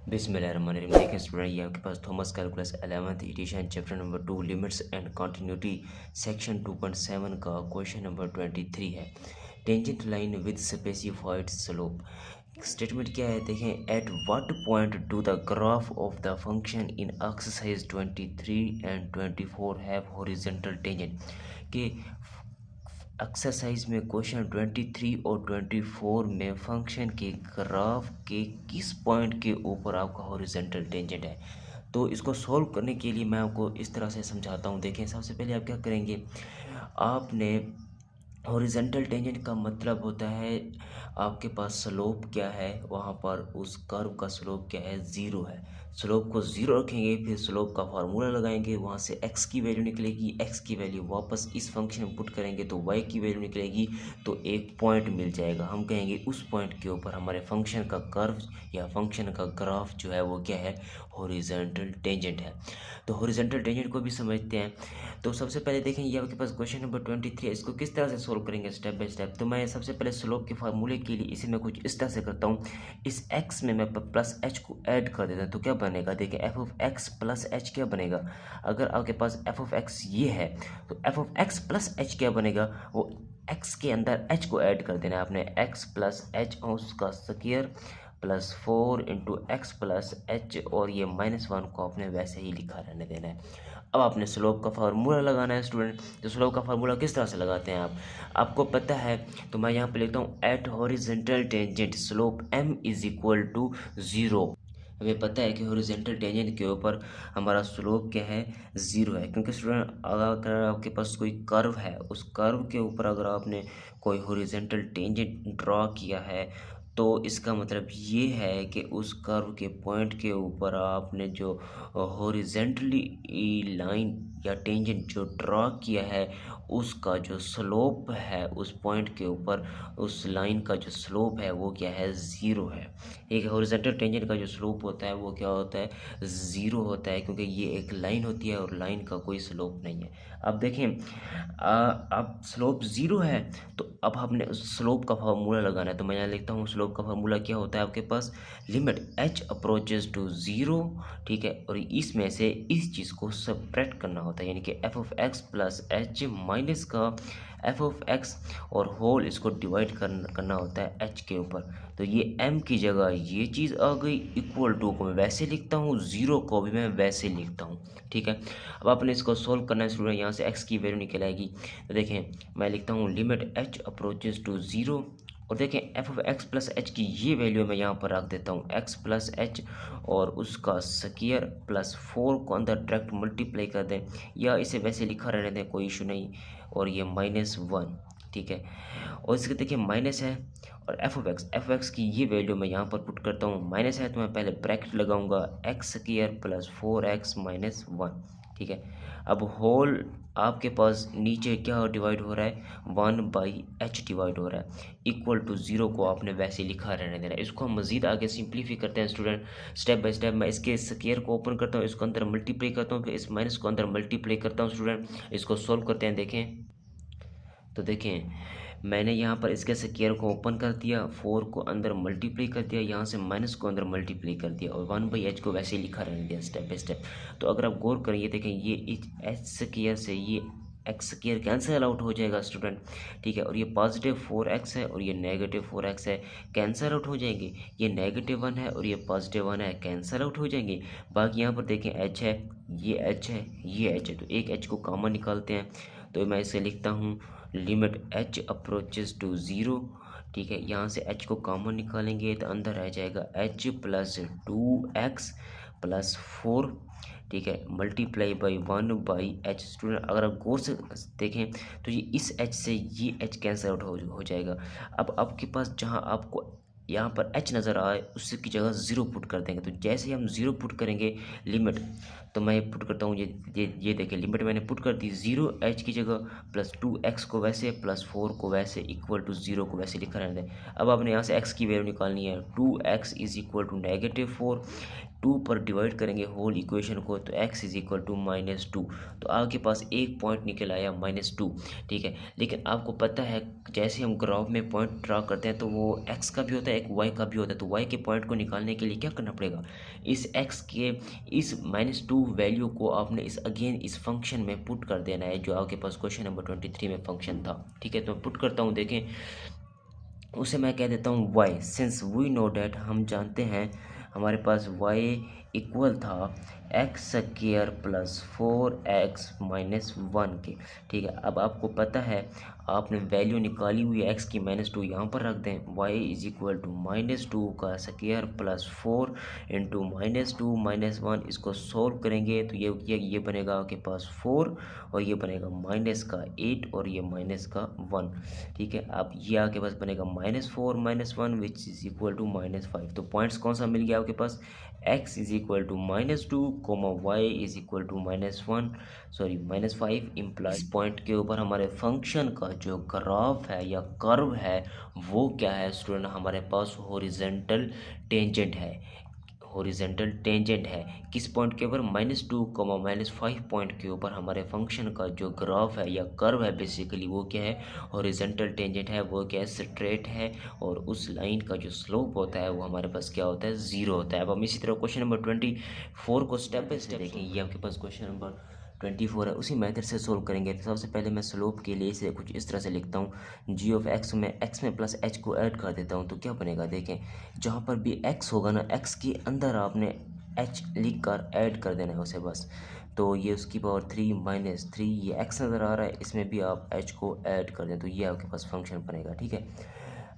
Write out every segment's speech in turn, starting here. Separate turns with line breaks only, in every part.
बिस्मिल्लाहिर्रहमानिर्रहीम। देखिए स्टूडेंट, ये आपके पास Thomas calculus 11th edition chapter number 2 limits and continuity section 2.7 का क्वेश्चन नंबर 23 है। Tangent line with specified slope. Statement क्या है देखें, at what point do the graph of the function in exercise 23 and 24 have horizontal tangent. के exercise में question 23 और 24 में function के ग्राफ के किस पॉइंट के ऊपर आपका हॉरिजॉन्टल टेंजेंट है। तो इसको सॉल्व करने के लिए मैं आपको इस तरह से समझाता हूँ। देखें, सबसे पहले आप क्या करेंगे, आपने हॉरिजॉन्टल टेंजेंट का मतलब होता है आपके पास स्लोप क्या है, वहाँ पर उस कर्व का स्लोप क्या है, ज़ीरो है। स्लोप को ज़ीरो रखेंगे, फिर स्लोप का फार्मूला लगाएंगे, वहाँ से x की वैल्यू निकलेगी, x की वैल्यू वापस इस फंक्शन में पुट करेंगे तो y की वैल्यू निकलेगी, तो एक पॉइंट मिल जाएगा। हम कहेंगे उस पॉइंट के ऊपर हमारे फंक्शन का कर्व या फंक्शन का ग्राफ जो है वो क्या है, हॉरिजॉन्टल टेंजेंट है। तो हॉरिजॉन्टल टेंजेंट को भी समझते हैं। तो सबसे पहले देखें, ये आपके पास क्वेश्चन नंबर 23 है, इसको किस तरह से सोल्व करेंगे स्टेप बाय स्टेप। तो मैं सबसे पहले स्लोप के फार्मूले के लिए इसे मैं कुछ इस तरह से करता हूँ, इस x में मैं प्लस h को ऐड कर देता हूँ तो क्या बनेगा, देखिए F of x plus H क्या बनेगा। अगर आपके पास एफ ऑफ एक्स ये है तो F of x plus H क्या बनेगा, वो x के अंदर h को ऐड कर देना है आपने, x प्लस एच उसका square plus 4 into x plus H, और ये -1 को आपने वैसे ही लिखा रहने देना है। अब आपने स्लोप का फार्मूला लगाना है स्टूडेंट। तो स्लोप का फार्मूला किस तरह से लगाते हैं आपको पता है, तो मैं यहाँ पे लिखता हूँ at horizontal tangent slope m is equal to 0। हमें पता है कि हॉरिजॉन्टल टेंजेंट के ऊपर हमारा स्लोप क्या है, 0 है। क्योंकि स्टूडेंट अगर आपके पास कोई कर्व है, उस कर्व के ऊपर अगर आपने कोई हॉरिजॉन्टल टेंजेंट ड्रॉ किया है तो इसका मतलब ये है कि उस कर्व के पॉइंट के ऊपर आपने जो हॉरिजॉन्टली लाइन या टेंजेंट जो ड्रॉ किया है उसका जो स्लोप है उस पॉइंट के ऊपर, उस लाइन का जो स्लोप है वो क्या है, 0 है। एक हॉरिजॉन्टल टेंजेंट का जो स्लोप होता है वो क्या होता है, 0 होता है, क्योंकि ये एक लाइन होती है और लाइन का कोई स्लोप नहीं है। अब देखें, अब स्लोप 0 है तो अब हमने उस स्लोप का फार्मूला लगाना है। तो मैं यहाँ लिखता हूँ स्लोप का फार्मूला क्या होता है आपके पास, लिमिट h अप्रोचेज टू 0, ठीक है, और इसमें से इस चीज़ को सब्ट्रैक्ट करना होता है, यानी कि F of x plus H minus का एफ ऑफ एक्स और होल इसको डिवाइड करना होता है h के ऊपर। तो ये m की जगह ये चीज़ आ गई, इक्वल टू को मैं वैसे लिखता हूँ, 0 को भी मैं वैसे लिखता हूँ, ठीक है। अब आपने इसको सोल्व करना है स्टूडेंट, यहाँ से x की वैल्यू निकल आएगी। तो देखें, मैं लिखता हूँ लिमिट h अप्रोचेज टू 0, और देखें F of x plus H की ये वैल्यू मैं यहाँ पर रख देता हूँ, एक्स प्लस एच और उसका स्क्वायर प्लस 4 को अंदर डायरेक्ट मल्टीप्लाई कर दें, या इसे वैसे लिखा रहने दें, कोई इशू नहीं, और ये -1, ठीक है। और इसके देखिए माइनस है, और एफ ऑफ एक्स की ये वैल्यू मैं यहाँ पर पुट करता हूँ, माइनस है तो मैं पहले ब्रैकेट लगाऊंगा, x square plus 4x minus 1, ठीक है। अब होल आपके पास नीचे क्या डिवाइड हो रहा है, 1/h डिवाइड हो रहा है, इक्वल टू 0 को आपने वैसे लिखा रहने देना है। इसको हम मज़ीद आगे सिंप्लीफाई करते हैं स्टूडेंट, स्टेप बाय स्टेप। मैं इसके स्क्वायर को ओपन करता हूँ, इसको अंदर मल्टीप्लाई करता हूँ, फिर इस माइनस को अंदर मल्टीप्लाई करता हूँ स्टूडेंट। इसको सोल्व करते हैं, देखें तो देखें, मैंने यहाँ पर इसके स्क्वायर को ओपन कर दिया, 4 को अंदर मल्टीप्लाई कर दिया, यहाँ से माइनस को अंदर मल्टीप्लाई कर दिया, और 1/h को वैसे ही लिखा रहने दिया स्टेप बाय स्टेप। तो अगर आप गौर करें, ये देखें, ये h स्क्वायर से ये एक्स स्क्वायर कैंसिल आउट हो जाएगा स्टूडेंट, ठीक है, और ये पॉजिटिव 4x है और ये नेगेटिव 4x है, कैंसिल आउट हो जाएंगे। ये -1 है और ये +1 है, कैंसिल आउट हो जाएंगे। बाकी यहाँ पर देखें h है, ये h है, ये h है, तो एक h को कॉमन निकालते हैं। तो मैं इसे लिखता हूँ लिमिट h अप्रोचेज टू 0, ठीक है। यहाँ से h को कॉमन निकालेंगे तो अंदर रह जाएगा h प्लस 2x प्लस 4, ठीक है, मल्टीप्लाई बाई 1/h। स्टूडेंट अगर आप गौर से देखें तो ये इस h से ये h कैंसिल आउट हो जाएगा। अब आपके पास जहाँ आपको यहाँ पर h नज़र आए उसकी जगह 0 पुट कर देंगे। तो जैसे ही हम 0 पुट करेंगे लिमिट, तो मैं पुट करता हूँ, ये देखिए लिमिट मैंने पुट कर दी, 0h की जगह प्लस 2x को वैसे प्लस 4 को वैसे इक्वल टू 0 को वैसे लिखा रहने दें। अब आपने यहाँ से x की वैल्यू निकालनी है, 2x इज इक्वल टू -4, 2 पर डिवाइड करेंगे होल इक्वेशन को तो x इज इक्वल टू -2, तो आपके पास एक पॉइंट निकल आया -2, ठीक है। लेकिन आपको पता है जैसे हम ग्राफ में पॉइंट ड्रा करते हैं तो वो x का भी होता है, एक y का भी होता है, तो y के पॉइंट को निकालने के लिए क्या करना पड़ेगा, इस x के इस -2 वैल्यू को आपने इस फंक्शन में पुट कर देना है, जो आपके पास क्वेश्चन नंबर 23 में फंक्शन था, ठीक है। तो पुट करता हूँ, देखें उसे मैं कह देता हूँ y, since we know that, हम जानते हैं हमारे पास y इक्वल था x² प्लस 4x माइनस 1 के, ठीक है। अब आपको पता है आपने वैल्यू निकाली हुई है x की -2, यहाँ पर रख दें, y इज इक्वल टू -2 का स्क्वायर प्लस 4 इंटू -2 माइनस 1, इसको सोल्व करेंगे तो ये बनेगा आपके पास 4 और ये बनेगा माइनस का 8 और ये माइनस का 1, ठीक है। अब ये आपके पास बनेगा -4 minus 1 which is equal to -5। तो पॉइंट्स कौन सा मिल गया आपके पास, x is equal to -2 comma y is equal to -5 implies point के ऊपर हमारे फंक्शन का जो ग्राफ है या कर्व है वो क्या है स्टूडेंट, हमारे पास हॉरिजॉन्टल टेंजेंट है, हॉरिजॉन्टल टेंजेंट है। किस पॉइंट के ऊपर, -2 -5 पॉइंट के ऊपर हमारे फंक्शन का जो ग्राफ है या कर्व है बेसिकली वो क्या है, हॉरिजॉन्टल टेंजेंट है, वो क्या है, स्ट्रेट है, और उस लाइन का जो स्लोप होता है वो हमारे पास क्या होता है, 0 होता है। अब हम इसी तरह क्वेश्चन नंबर 24 को स्टेप बाय स्टेप देखें। ये आपके पास क्वेश्चन नंबर 24 है, उसी मेथड से सोल्व करेंगे। तो सबसे पहले मैं स्लोप के लिए इसे कुछ इस तरह से लिखता हूँ, g(x) में x में प्लस h को ऐड कर देता हूँ तो क्या बनेगा, देखें जहाँ पर भी x होगा ना, x के अंदर आपने h लिख कर ऐड कर देना है उसे बस, तो ये उसकी पावर 3 माइनस 3, ये x नज़र आ रहा है, इसमें भी आप h को ऐड कर दें तो ये आपके पास फंक्शन बनेगा, ठीक है।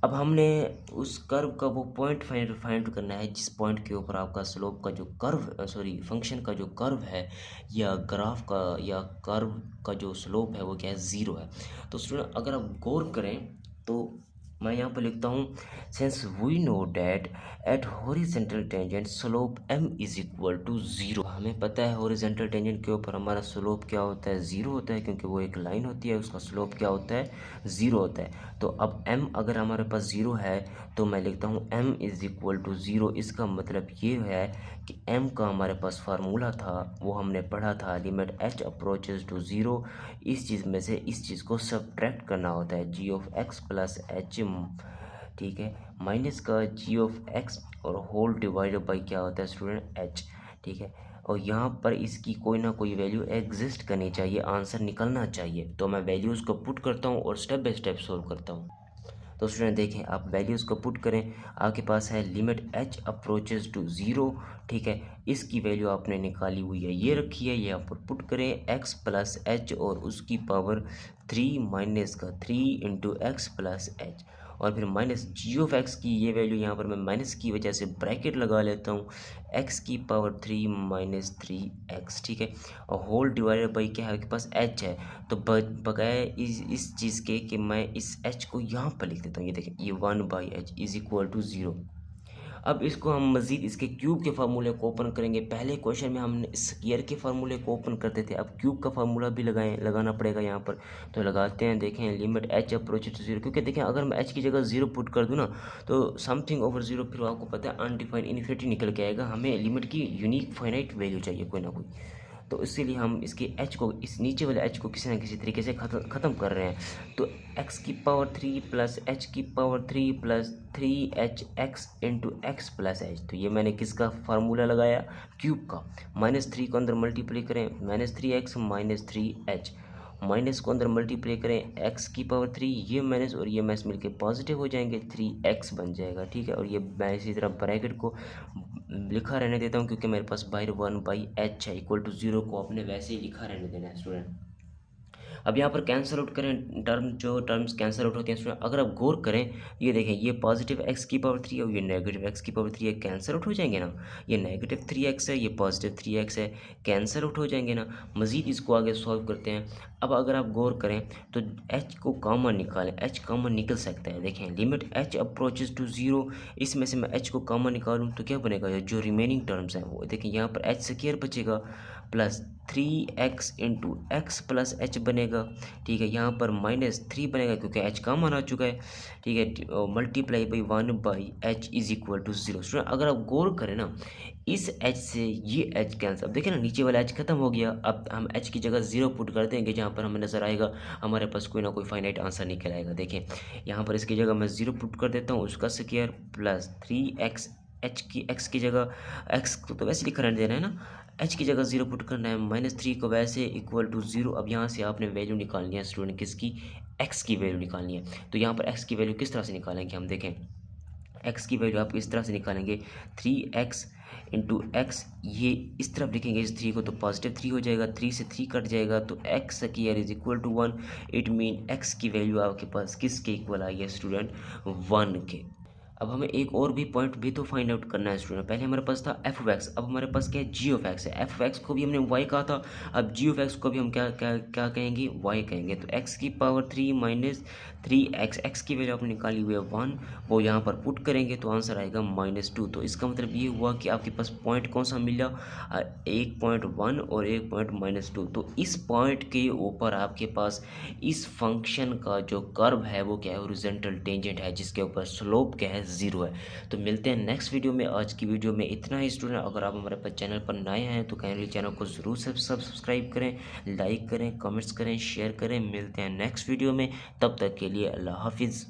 अब हमने उस कर्व का वो पॉइंट फाइंड करना है जिस पॉइंट के ऊपर आपका स्लोप का जो कर्व फंक्शन का जो कर्व है या ग्राफ का या कर्व का जो स्लोप है वो क्या है, 0 है। तो स्टूडेंट अगर आप गौर करें तो मैं यहाँ पर लिखता हूँ, since we know that at horizontal tangent slope m is equal to 0। हमें पता है हॉरिजॉन्टल टेंजेंट के ऊपर हमारा स्लोप क्या होता है, 0 होता है, क्योंकि वो एक लाइन होती है, उसका स्लोप क्या होता है, 0 होता है। तो अब m अगर हमारे पास 0 है तो मैं लिखता हूँ m इज इक्वल टू 0। इसका मतलब ये है कि m का हमारे पास फार्मूला था वो हमने पढ़ा था, लिमिट h अप्रोचेज टू 0, इस चीज़ में से इस चीज़ को सब्ट्रैक्ट करना होता है, g(x) प्लस h, ठीक है, माइनस का g(x) और होल डिवाइडेड बाई क्या होता है स्टूडेंट, h, ठीक है। और यहाँ पर इसकी कोई ना कोई वैल्यू एग्जिस्ट करनी चाहिए, आंसर निकलना चाहिए, तो मैं वैल्यूज़ को पुट करता हूँ और स्टेप बाय स्टेप सोल्व करता हूँ। तो स्टूडेंट देखें, आप वैल्यूज़ को पुट करें, आपके पास है लिमिट h अप्रोचेज टू 0, ठीक है, इसकी वैल्यू आपने निकाली हुई है, ये रखी है, ये आप पुट करें x प्लस h और उसकी पावर 3 माइनस का 3 इंटू एक्स प्लस h, और फिर माइनस g(x) की ये वैल्यू यहाँ पर मैं माइनस की वजह से ब्रैकेट लगा लेता हूँ, x की पावर 3 माइनस 3x, ठीक है, और होल डिवाइडेड बाई क्या है आपके पास h है, तो बगैर इस चीज़ के कि मैं इस h को यहाँ पर लिख देता हूँ, ये देखें ये 1/h इज इक्वल टू 0। अब इसको हम मज़ीद इसके क्यूब के फार्मूले को ओपन करेंगे। पहले क्वेश्चन में हमने स्क्वायर के फार्मूले को ओपन करते थे, अब क्यूब का फार्मूला भी लगाना पड़ेगा यहाँ पर, तो लगाते हैं। देखें लिमिट h अप्रोच टू 0, क्योंकि देखें अगर मैं h की जगह 0 पुट कर दूँ ना तो समथिंग ओवर 0 फिर आपको पता है अनडिफाइंड इन्फिनिटी निकल के आएगा, हमें लिमिट की यूनिक फाइनाइट वैल्यू चाहिए कोई ना कोई, तो इसीलिए हम इसके h को, इस नीचे वाले h को किसी न किसी तरीके से ख़त्म कर रहे हैं। तो x की पावर 3 प्लस h की power 3 plus 3hx into x plus h, तो ये मैंने किसका फार्मूला लगाया, क्यूब का। -3 को अंदर मल्टीप्लाई करें, -3x माइनस 3h, माइनस को अंदर मल्टीप्लाई करें, x की पावर 3, ये माइनस और ये माइनस मिलके पॉजिटिव हो जाएंगे, 3x बन जाएगा, ठीक है। और ये मैं इसी तरह ब्रैकेट को लिखा रहने देता हूँ क्योंकि मेरे पास बाहर 1/h है, इक्वल टू 0 को आपने वैसे ही लिखा रहने देना है स्टूडेंट। अब यहाँ पर कैंसिल आउट करें, टर्म्स कैंसिल आउट होते हैं स्टूडेंट। अगर आप गौर करें, ये देखें ये पॉजिटिव x की पावर 3 है और ये नेगेटिव x की पावर 3 है, कैंसिल आउट हो जाएंगे ना, ये नेगेटिव 3x है, ये पॉजिटिव 3x है, कैंसिल आउट हो जाएंगे ना। मज़ीद इसको आगे सॉल्व करते हैं। अब अगर आप गौर करें तो h को कॉमन निकालें, h कॉमन निकल सकता है। देखें लिमिट h अप्रोचेज टू 0, इसमें से मैं h को कॉमन निकालूँ तो क्या बनेगा, ये जो रिमेनिंग टर्म्स हैं वो देखें, यहाँ पर h स्क्वायर बचेगा plus 3x into x plus h बनेगा, जाएगा, ठीक है। यहाँ पर -3 बनेगा क्योंकि एच कम आ चुका है, ठीक है। Multiply by 1/h is equal to 0। Student अगर आप गौर करें ना, इस h से ये h कैंसिल, अब देखें ना नीचे वाला h खत्म हो गया। अब हम h की जगह 0 पुट कर देंगे, जहाँ पर हमें नज़र आएगा हमारे पास कोई ना कोई फाइनाइट आंसर निकल आएगा। देखें यहाँ पर इसकी जगह मैं 0 पुट कर देता हूँ, उसका स्क्वायर प्लस 3x, x की जगह x को तो वैसे लिखा रहने देना है ना, h की जगह 0 पुट करना है, -3 को वैसे इक्वल टू 0। अब यहाँ से आपने वैल्यू निकालनी है स्टूडेंट, किसकी, x की वैल्यू निकालनी है। तो यहाँ पर x की वैल्यू किस तरह से निकालेंगे हम देखें, x की वैल्यू आप इस तरह से निकालेंगे 3x इंटू एक्स, ये इस तरफ लिखेंगे इस 3 को तो पॉजिटिव 3 हो जाएगा, 3 से 3 कट जाएगा तो x square is equal to 1। It mean x की वैल्यू आपके पास किसके इक्वल आई है स्टूडेंट, 1 के। अब हमें एक और भी पॉइंट भी तो फाइंड आउट करना है स्टूडेंट। पहले हमारे पास था एफ ऑफ एक्स, अब हमारे पास क्या है, जी ऑफ एक्स है। एफ ऑफ एक्स को भी हमने वाई कहा था, अब जी ऑफ एक्स को भी हम क्या क्या क्या कहेंगे, वाई कहेंगे। तो एक्स की पावर 3 माइनस 3x, एक्स की वैल्यू आपने निकाली हुई है 1, वो यहाँ पर पुट करेंगे तो आंसर आएगा -2। तो इसका मतलब ये हुआ कि आपके पास पॉइंट कौन सा मिला, 1.1 और 1.-2। तो इस पॉइंट के ऊपर आपके पास इस फंक्शन का जो कर्व है वो क्या है, हॉरिजॉन्टल टेंजेंट है, जिसके ऊपर स्लोप क्या है, 0 है। तो मिलते हैं नेक्स्ट वीडियो में। आज की वीडियो में इतना ही स्टूडेंट। अगर आप हमारे पास चैनल पर नए हैं तो काइंडली चैनल को ज़रूर सब्सक्राइब करें, लाइक करें, कमेंट्स करें, शेयर करें। मिलते हैं नेक्स्ट वीडियो में, तब तक के लिए अल्लाह हाफिज़।